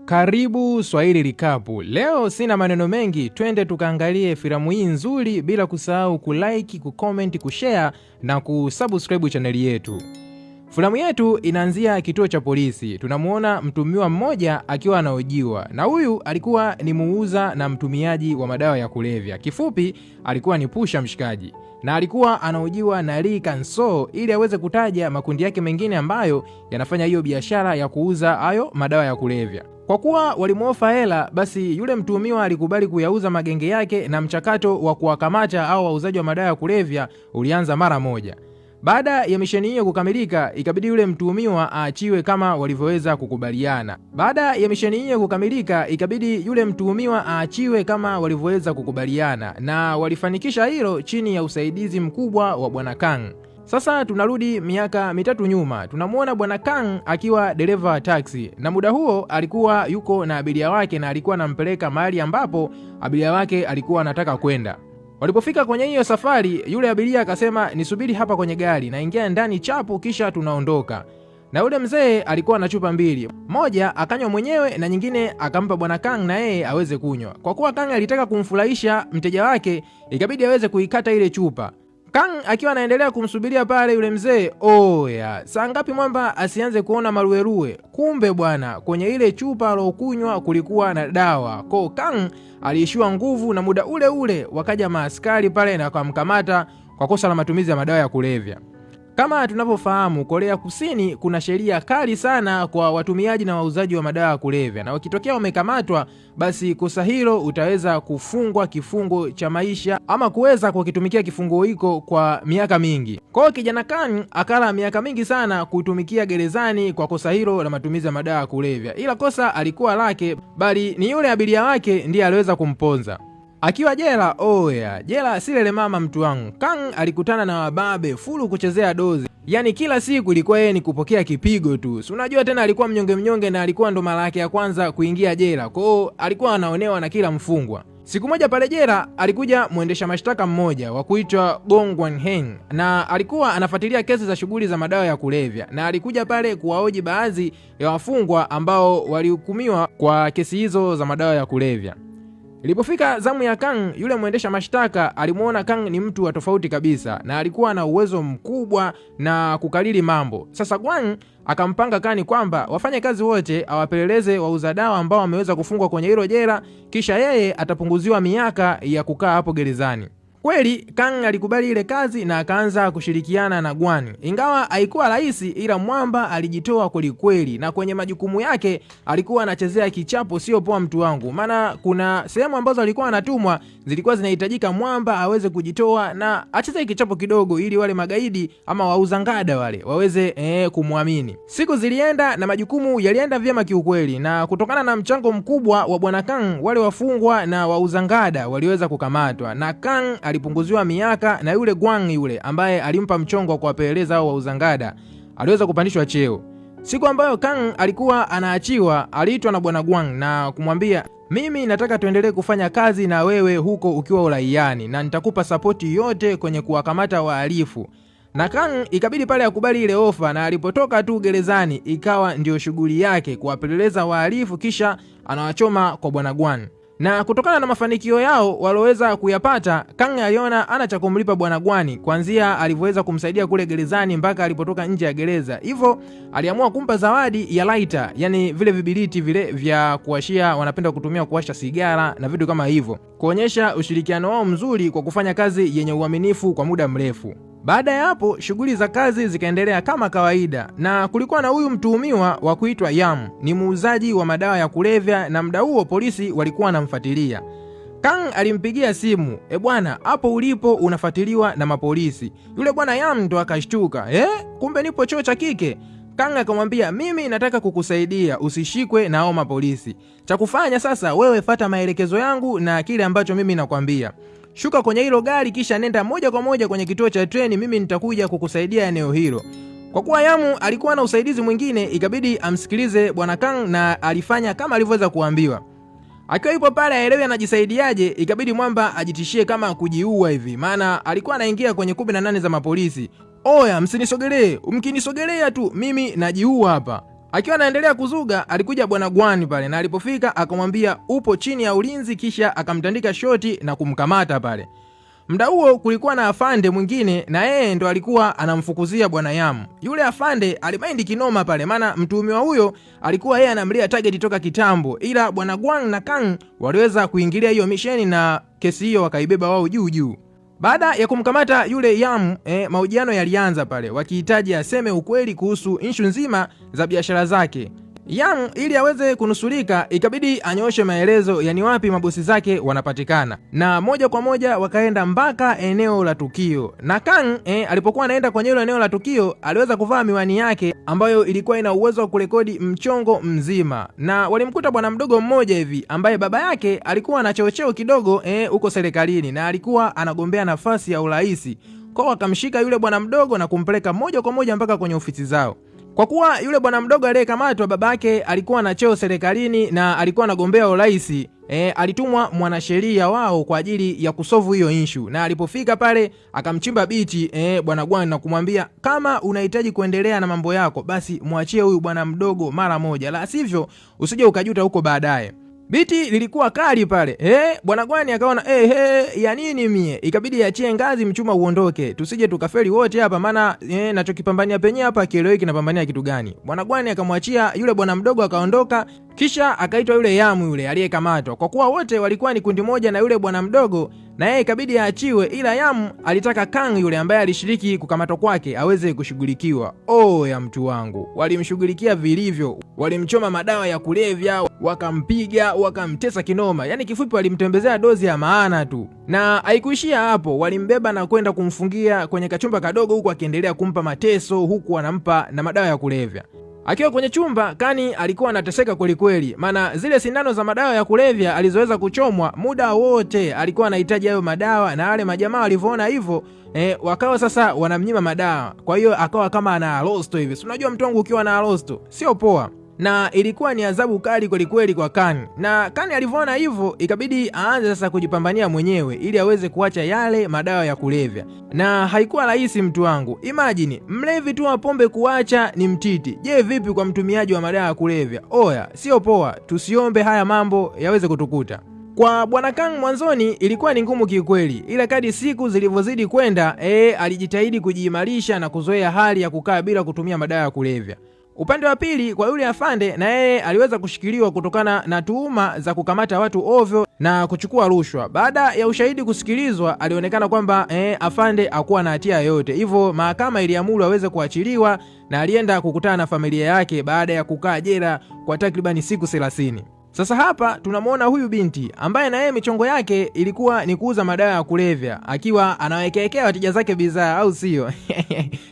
Karibu Swahili Likapu. Leo sina maneno mengi, twende tukaangalie filamu hii nzuri bila kusahau kulike, kucomment, kushare na kusubscribe chaneli yetu. Filamu yetu inaanzia kituo cha polisi. Tunamuona mtumiwa mmoja akiwa anahojiwa. Na huyu alikuwa ni muuza na mtumiaji wa madawa ya kulevya. Kifupi alikuwa ni pusha mshikaji. Na alikuwa anahojiwa na Lee Kan-soo ili aweze kutaja makundi yake mengine ambayo yanafanya hiyo biashara ya kuuza hayo madawa ya kulevya. Kwa kuwa walimuofa hela, basi yule mtuhumiwa alikubali kuyauza magenge yake na mchakato wa kuwakamata au wauzaji wa madawa ya kulevya ulianza mara moja. Baada ya misheni hiyo kukamilika, ikabidi yule mtuhumiwa aachiwe kama walivyoweza kukubaliana. Na walifanikisha hilo chini ya usaidizi mkubwa wa Bwana Kang. Sasa tunarudi miaka 3 nyuma. Tunamuona Bwana Kang akiwa dereva wa taksi, na muda huo alikuwa yuko na abiria wake na alikuwa anampeleka mahali ambapo abiria wake alikuwa anataka kwenda. Walipofika kwenye hiyo safari, yule abiria akasema nisubiri hapa kwenye gari na ingia ndani chapu kisha tunaondoka. Na yule mzee alikuwa na chupa 2. Moja akanywa mwenyewe na nyingine akampa Bwana Kang na yeye aweze kunywa. Kwa kuwa Kang alitaka kumfurahisha mteja wake, ikabidi aweze kuikata ile chupa. Kang akiwa anaendelea kumsubiria pale yule mzee, saa ngapi mwamba asianze kuona maruerue. Kumbe bwana, kwenye ile chupa alokunywa kulikuwa na dawa. Kwa Kang aliishiwa nguvu, na muda ule ule wakaja maaskari pale na wakamkamata kwa kosa la matumizi ya madawa ya kulevya. Kama tunavyofahamu, Korea Kusini kuna sheria kali sana kwa watumiaji na wauzaji wa madawa ya kulevya, na wakitokea wamekamatwa, basi kosa hilo utaweza kufungwa kifungo cha maisha ama kuweza kukitumikia kifungo hiko kwa miaka mingi. Kwa hiyo kijana Kang akala miaka mingi sana kutumikia gerezani kwa kosa hilo la matumizi ya madawa ya kulevya, ila kosa alikuwa lake, bali ni yule abiria wake ndiye aliweza kumponza. Akiwa jela, jela silele mama mtu wangu. Kang alikutana na wababe fulu kuchezea dozi. Yani kila siku ilikuwa yeye ni kupokea kipigo tu. Si unajua tena alikuwa mnyonge na alikuwa ndo mara yake ya kwanza kuingia jela. Kwa hiyo alikuwa anaonewa na kila mfungwa. Siku moja pale jela alikuja mwendesha mashtaka mmoja wa kuitwa Gong Wan-hen, na alikuwa anafuatilia kesi za shughuli za madawa ya kulevya, na alikuja pale kuwahoji baadhi ya wafungwa ambao walihukumiwa kwa kesi hizo za madawa ya kulevya. Ilipofika zamu ya Kang, yule mwendesha mashtaka alimuona Kang ni mtu wa tofauti kabisa na alikuwa na uwezo mkubwa na kukalili mambo. Sasa Gwang akampanga Kang kwamba wafanye kazi wote awapeleleze wauza dawa ambao wameweza kufungwa kwenye hilo jela, kisha yeye atapunguziwa miaka ya kukaa hapo gerezani. Kweli Kang alikubali ile kazi na akaanza kushirikiana na Gwang. Ingawa haikuwa rahisi, ila mwamba alijitoa kweli, na kwenye majukumu yake alikuwa anachezea kichapo sio poa mtu wangu. Maana kuna sehemu ambazo alikuwa anatumwa zilikuwa zinahitajika mwamba aweze kujitoa na acheze kichapo kidogo ili wale magaidi ama wauza ngada wale waweze kumwamini. Siku zilienda na majukumu yalienda vyema kiukweli, na kutokana na mchango mkubwa wa Bwana Kang, wale wafungwa na wauza ngada waliweza kukamatwa, na Kang alipunguziwa miaka, na yule Gwang yule ambaye alimpa mchongo wa kuwapeleleza hao wauza ngada aliweza kupandishwa cheo. Siku ambayo Kang alikuwa anaachiwa, aliitwa na Bwana Gwang na kumwambia, mimi nataka tuendelee kufanya kazi na wewe huko ukiwa uraiani, na nitakupa sapoti yote kwenye kuwakamata wahalifu. Na Kang ikabidi pale akubali ile ofa, na alipotoka tu gerezani ikawa ndio shughuli yake kuwapeleleza wahalifu kisha anawachoma kwa Bwana Gwang. Na kutokana na mafanikio yao waloweza kuyapata, Kang aliona ana cha kumlipa Bwana Gwang kuanzia alivyoweza kumsaidia kule gerezani mpaka alipotoka nje ya gereza. Hivyo aliamua kumpa zawadi ya lighter, yani vile vibiliti vile vya kuwashia, wanapenda kutumia kuwasha sigara na vitu kama hivyo, kuonyesha ushirikiano wao mzuri kwa kufanya kazi yenye uaminifu kwa muda mrefu. Baada ya hapo shughuli za kazi zikaendelea kama kawaida, na kulikuwa na huyu mtuhumiwa wa kuitwa Yam, ni muuzaji wa madawa ya kulevya, na muda huo polisi walikuwa wanamfuatilia. Kang alimpigia simu, bwana, hapo ulipo unafuatiliwa na mapolisi. Yule bwana Yam ndo akashtuka, kumbe nipo chuo cha kike. Kang akamwambia, mimi nataka kukusaidia usishikwe na hao mapolisi. Cha kufanya sasa, wewe fuata maelekezo yangu na kile ambacho mimi nakwambia. Shuka kwenye hilo gari kisha nenda moja kwa moja kwenye kituo cha treni, mimi nitakuja kukusaidia eneo hilo. Kwa kuwa Yamu alikuwa na usaidizi mwingine, ikabidi amsikilize Bwana Kang na alifanya kama alivyoweza kuambiwa. Akiwa yupo pale aelewe anajisaidiaje, ikabidi mwamba ajitishie kama kujiua hivi, maana alikuwa anaingia kwenye 18 za mapolisi. Msinisogelee, mkinisogelea tu mimi najiua hapa. Akiwa anaendelea kuzuga, alikuja bwana Gwani pale, na alipofika akamwambia upo chini ya ulinzi, kisha akamtandika shoti na kumkamata pale. Muda huo kulikuwa na afande mwingine, na yeye ndo alikuwa anamfukuzia bwana Yam. Yule afande alimaindi kinoma pale, maana mtuhumiwa huyo alikuwa yeye anamlia target toka kitambo, ila bwana Gwang na Kang waliweza kuingilia hiyo misheni na kesi hiyo wakaibeba wao juu juu. Baada ya kumkamata yule Yam, mahojiano yalianza pale, wakihitaji aseme ukweli kuhusu issue nzima za biashara zake. Yam ili aweze kunusurika ikabidi anyooshe maelezo yani wapi mabosi zake wanapatikana, na moja kwa moja wakaenda mpaka eneo la tukio. Na Kang alipokuwa anaenda kwenye hilo eneo la tukio aliweza kuvaa miwani yake ambayo ilikuwa ina uwezo wa kurekodi mchongo mzima, na walimkuta bwana mdogo mmoja hivi ambaye baba yake alikuwa na cheo kidogo huko serikalini na alikuwa anagombea nafasi ya urais. Kwa wakamshika yule bwana mdogo na kumpeleka moja kwa moja mpaka kwenye ofisi zao. Kwa kuwa yule bwana mdogo aliyekamatwa babake alikuwa na cheo serikalini na alikuwa anagombea urais, alitumwa mwanasheria wao kwa ajili ya kusolve hiyo issue. Na alipofika pale akamchimba biti bwana Gwani na kumwambia kama unahitaji kuendelea na mambo yako basi muachie huyu bwana mdogo mara moja, la sivyo usije ukajuta huko baadaye. Biti lilikuwa kali pale. Bwana Gwani akaona ya nini mie? Ikabidi yaachie ngazi mchuma uondoke. Tusije tukafeli wote hapa, maana nachokipambania penye hapa kieleweki kinapambania kitu gani. Bwana Gwani akamwachia yule bwana mdogo akaondoka, kisha akaitwa yule Yamu yule aliyekamatwa. Kwa kuwa wote walikuwa ni kundi moja na yule bwana mdogo, na yeye ikabidi aachiwe, ila Yamu alitaka Kang yule ambaye alishiriki kukamatwa kwake aweze kushughulikiwa. Ya mtu wangu, walimshughulikia vilivyo. Walimchoma madawa ya kulevya, wakampiga, wakamtesa kinoma. Yani kifupi walimtembezea dozi ya maana tu. Na haikuishia hapo, walimbeba na kwenda kumfungia kwenye kachumba kadogo huku akiendelea kumpa mateso huku anampa na madawa ya kulevya. Akiwa kwenye chumba, Kani alikuwa anateseka kweli kweli, maana zile sindano za madawa ya kulevya alizoweza kuchomwa muda wote alikuwa anahitaji hayo madawa, na wale majamaa walivyoona hivyo wakawa sasa wanamnyima madawa. Kwa hiyo akawa kama ana rosto hivi. Si unajua mtu wangu ukiwa na rosto sio poa. Na ilikuwa ni adhabu kali kweli kweli kwa Kani. Na Kani alivyoona hivyo ikabidi aanze sasa kujipambania mwenyewe ili aweze kuacha yale madawa ya kulevya. Na haikuwa rahisi mtu wangu. Imagine mlevi tu wa pombe kuacha ni mtiti. Je, vipi kwa mtumiaji wa madawa ya kulevya? Sio poa. Tusiombe haya mambo yaweze kutukuta. Kwa bwana Kang mwanzoni ilikuwa ni ngumu kiukweli, ila kadri siku zilivyozidi kwenda alijitahidi kujiimarisha na kuzoea hali ya kukaa bila kutumia madawa ya kulevya. Upande wa pili kwa yule afande, na yeye aliweza kushikiliwa kutokana na tuhuma za kukamata watu ovyo na kuchukua rushwa. Baada ya ushahidi kusikilizwa, alionekana kwamba afande hakuwa na hatia yoyote. Hivyo mahakama iliamuru aweze kuachiliwa na alienda kukutana na familia yake baada ya kukaa jela kwa takribani siku 30. Sasa hapa tunamwona huyu binti ambaye na yeye michongo yake ilikuwa ni kuuza madawa ya kulevya, akiwa anawekeekea wateja zake bidhaa, au sio?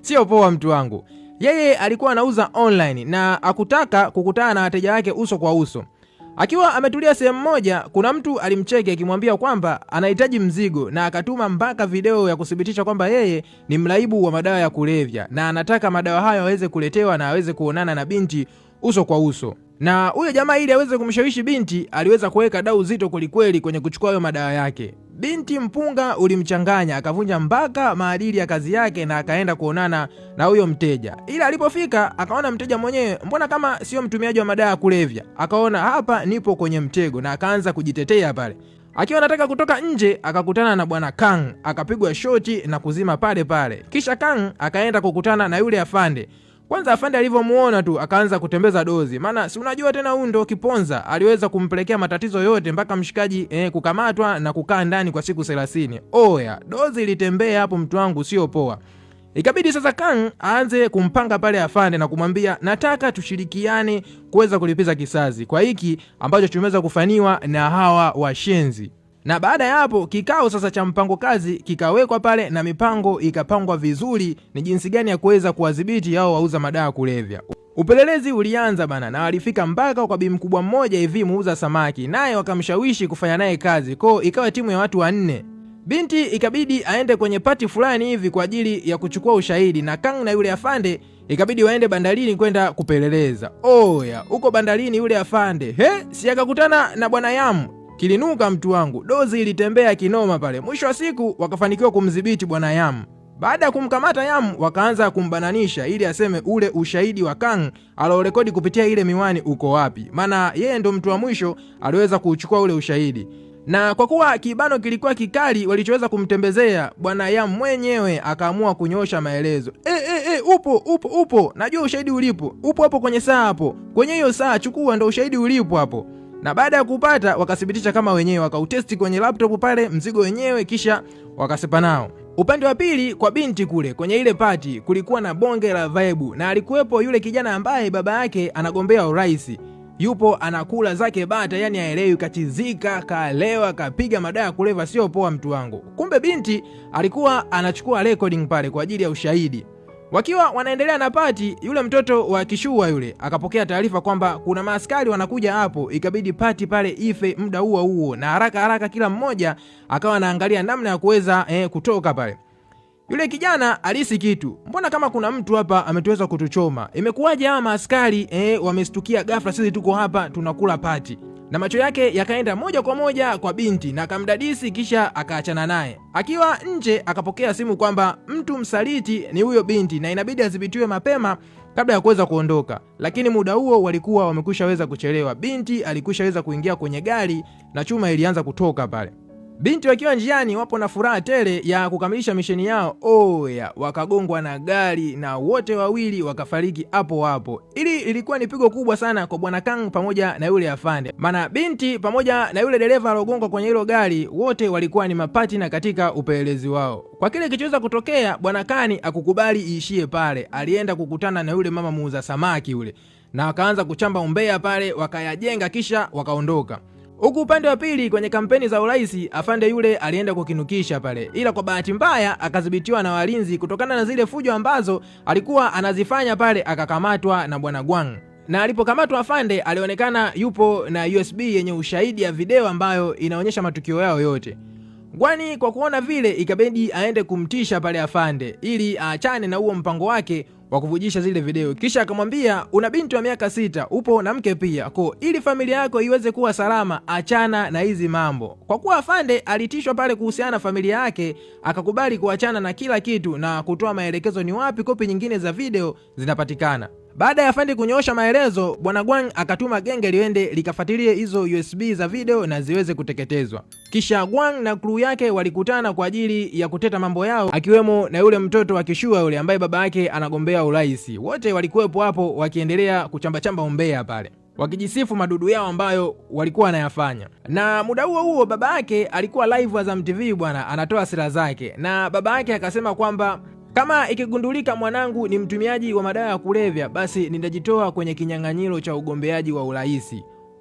Sio poa mtu wangu. Yeye alikuwa anauza online na akutaka kukutana na wateja wake uso kwa uso. Akiwa ametulia sehemu moja, kuna mtu alimcheki akimwambia kwamba anahitaji mzigo, na akatuma mpaka video ya kuthibitisha kwamba yeye ni mraibu wa madawa ya kulevya na anataka madawa hayo aweze kuletewa na aweze kuonana na binti uso kwa uso. Na huyo jamaa ili aweze kumshawishi binti aliweza kuweka dau zito kwelikweli kwenye kuchukua hayo madawa yake. Binti mpunga ulimchanganya, akavunja mpaka maadili ya kazi yake na akaenda kuonana na huyo mteja. Ila alipofika akaona mteja mwenyewe mbona kama sio mtumiaji wa madawa ya kulevya. Akaona hapa nipo kwenye mtego na akaanza kujitetea pale. Akiwa anataka kutoka nje akakutana na bwana Kang, akapigwa shoti na kuzima pale pale. Kisha Kang akaenda kukutana na yule afande. Kwanza afande alivyomuona tu akaanza kutembeza dozi, maana si unajua tena huyu ndo kiponza, aliweza kumpelekea matatizo yote mpaka mshikaji kukamatwa na kukaa ndani kwa siku 30. Dozi ilitembea hapo mtu wangu, sio poa. Ikabidi sasa Kang aanze kumpanga pale afande na kumwambia nataka tushirikiane kuweza kulipiza kisasi kwa hiki ambacho tumeweza kufanywa na hawa washenzi. Na baada ya hapo kikao sasa cha mpango kazi kikawekwa pale na mipango ikapangwa vizuri ni jinsi gani ya kuweza kuwadhibiti hao wauza madawa kulevya. Upelelezi ulianza bana, na walifika mpaka kwa bi mkubwa mmoja hivi muuza samaki, naye wakamshawishi kufanya naye kazi. Kwa ikawa timu ya watu 4. Binti ikabidi aende kwenye pati fulani hivi kwa ajili ya kuchukua ushahidi, na Kang na yule afande ikabidi waende bandarini kwenda kupeleleza. Huko bandarini yule afande si akakutana na bwana Yamu. Kilinuka mtu wangu, dozi ilitembea kinoma pale. Mwisho wa siku wakafanikiwa kumdhibiti bwana Yamu. Baada ya kumkamata Yam, wakaanza kumbananisha ili aseme ule ushahidi wa Kang alorekodi kupitia ile miwani uko wapi, maana yeye ndo mtu wa mwisho aliweza kuchukua ule ushahidi. Na kwa kuwa kibano kilikuwa kikali walichoweza kumtembezea, bwana Yam mwenyewe akaamua kunyosha maelezo. Upo, najua ushahidi ulipo, upo hapo kwenye saa hapo, kwenye hiyo saa chukua, ndo ushahidi ulipo hapo. Na baada ya kupata wakathibitisha kama wenyewe, wakautesti kwenye laptop pale mzigo wenyewe, kisha wakasepa nao. Upande wa pili kwa binti kule kwenye ile party kulikuwa na bonge la vibe, na alikuwepo yule kijana ambaye baba yake anagombea urais. Yupo anakula zake bata, yani haelewi, kachizika, kalewa, kapiga madawa ya kuleva, sio poa mtu wangu. Kumbe binti alikuwa anachukua recording pale kwa ajili ya ushahidi. Wakiwa wanaendelea na pati, yule mtoto wa kishua yule akapokea taarifa kwamba kuna maaskari wanakuja hapo, ikabidi pati pale ife muda huo, na haraka kila mmoja akawa anaangalia namna ya kuweza kutoka pale. Yule kijana alisi kitu, mbona kama kuna mtu hapa ametuweza kutuchoma, imekuwaje hawa maaskari wamestukia ghafla, sisi tuko hapa tunakula pati. Na macho yake yakaenda moja kwa moja kwa binti na akamdadisi, kisha akaachana naye. Akiwa nje akapokea simu kwamba mtu msaliti ni huyo binti na inabidi adhibitiwe mapema kabla ya kuweza kuondoka. Lakini muda huo walikuwa wamekushaweza kuchelewa. Binti alikushaweza kuingia kwenye gari na chuma ilianza kutoka pale. Binti wakiwa njiani wapo na furaha tele ya kukamilisha misheni yao, wakagongwa na gari na wote wawili wakafariki hapo hapo. Ili ilikuwa ni pigo kubwa sana kwa bwana Kang pamoja na yule afande, maana binti pamoja na yule dereva alogongwa kwenye hilo gari wote walikuwa ni mapatina katika upelelezi wao. Kwa kile kichoweza kutokea, bwana Kani akukubali iishie pale. Alienda kukutana na yule mama muuza samaki yule na wakaanza kuchamba umbea pale, wakayajenga kisha wakaondoka. Huku upande wa pili kwenye kampeni za urais, afande yule alienda kukinukisha pale, ila kwa bahati mbaya akadhibitiwa na walinzi kutokana na zile fujo ambazo alikuwa anazifanya pale, akakamatwa na bwana Gwang. Na alipokamatwa afande alionekana yupo na USB yenye ushahidi ya video ambayo inaonyesha matukio yao yote. Gwani kwa kuona vile ikabidi aende kumtisha pale afande ili aachane na huo mpango wake wa kuvujisha zile video. Kisha akamwambia, una binti wa miaka 6, upo na mke pia, ili familia yako iweze kuwa salama, achana na hizi mambo. Kwa kuwa afande alitishwa pale kuhusiana na familia yake, akakubali kuachana na kila kitu na kutoa maelekezo ni wapi kopi nyingine za video zinapatikana. Baada ya afande kunyoosha maelezo, bwana Gwang akatuma genge liende likafuatilie hizo USB za video na ziweze kuteketezwa. Kisha Gwang na crew yake walikutana kwa ajili ya kuteta mambo yao, akiwemo na yule mtoto wa kishua yule ambaye baba yake anagombea urais. Wote walikuwepo hapo wakiendelea kuchamba umbea pale, wakijisifu madudu yao ambayo walikuwa wanayafanya. Na muda huo baba yake alikuwa live Azam TV bwana, anatoa sira zake, na baba yake akasema kwamba kama ikigundulika mwanangu ni mtumiaji wa madawa ya kulevya, basi nitajitoa kwenye kinyang'anyiro cha ugombeaji wa urais.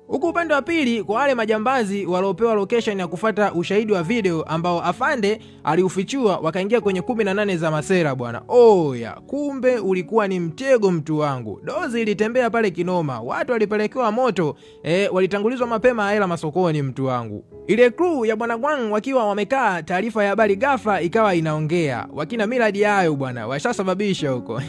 Huku upande wa pili kwa wale majambazi waliopewa location ya kufuata ushahidi wa video ambao afande aliufichua, wakaingia kwenye 18 za masera bwana. Kumbe ulikuwa ni mtego mtu wangu. Dozi ilitembea pale kinoma, watu walipelekewa moto, walitangulizwa mapema hela masokoni mtu wangu. Ile crew ya bwana Gwang wakiwa wamekaa, taarifa ya habari ghafla ikawa inaongea. Wakina miradi yayo bwana washasababisha huko.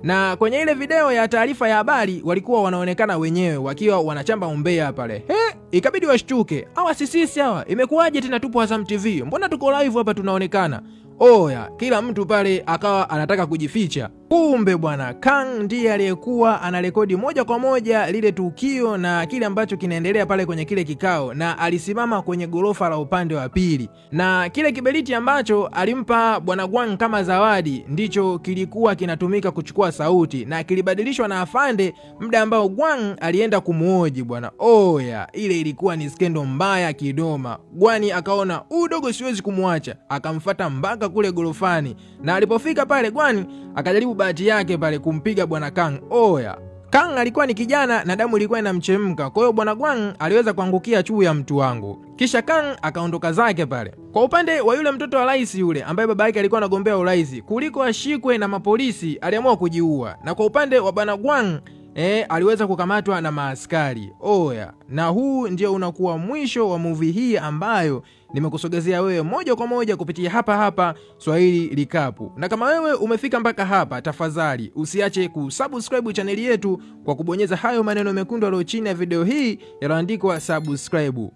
Na kwenye ile video ya taarifa ya habari walikuwa wanaonekana wenyewe wakiwa wanachamba umbea pale. Ikabidi washtuke, hawa sisi hawa, imekuwaje tena tupo Azam TV? Mbona tuko live hapa tunaonekana? Kila mtu pale akawa anataka kujificha. Kumbe bwana Kang ndiye aliyekuwa anarekodi moja kwa moja lile tukio na kile ambacho kinaendelea pale kwenye kile kikao, na alisimama kwenye gorofa la upande wa pili, na kile kiberiti ambacho alimpa bwana Gwang kama zawadi ndicho kilikuwa kinatumika kuchukua sauti, na kilibadilishwa na afande muda ambao Gwang alienda kumuoji bwana. Ile ilikuwa ni skendo mbaya kidoma. Gwani akaona dogo siwezi kumwacha, akamfuata mpaka kule gorofani, na alipofika pale Gwani akajaribu bahati yake pale kumpiga bwana Kang. Kang alikuwa ni kijana na damu ilikuwa inamchemka, kwa hiyo bwana Gwang aliweza kuangukia chuu ya mtu wangu. Kisha Kang akaondoka zake pale. Kwa upande wa yule mtoto wa rais yule ambaye baba yake alikuwa anagombea urais, kuliko ashikwe na mapolisi aliamua kujiua. Na kwa upande wa bwana Gwang aliweza kukamatwa na maaskari. Na huu ndio unakuwa mwisho wa movie hii ambayo nimekusogezea wewe moja kwa moja kupitia hapa Swahili Likapu. Na kama wewe umefika mpaka hapa, tafadhali usiache kusubscribe chaneli yetu kwa kubonyeza hayo maneno mekundu yaliyo chini ya video hii yaliyoandikwa subscribe.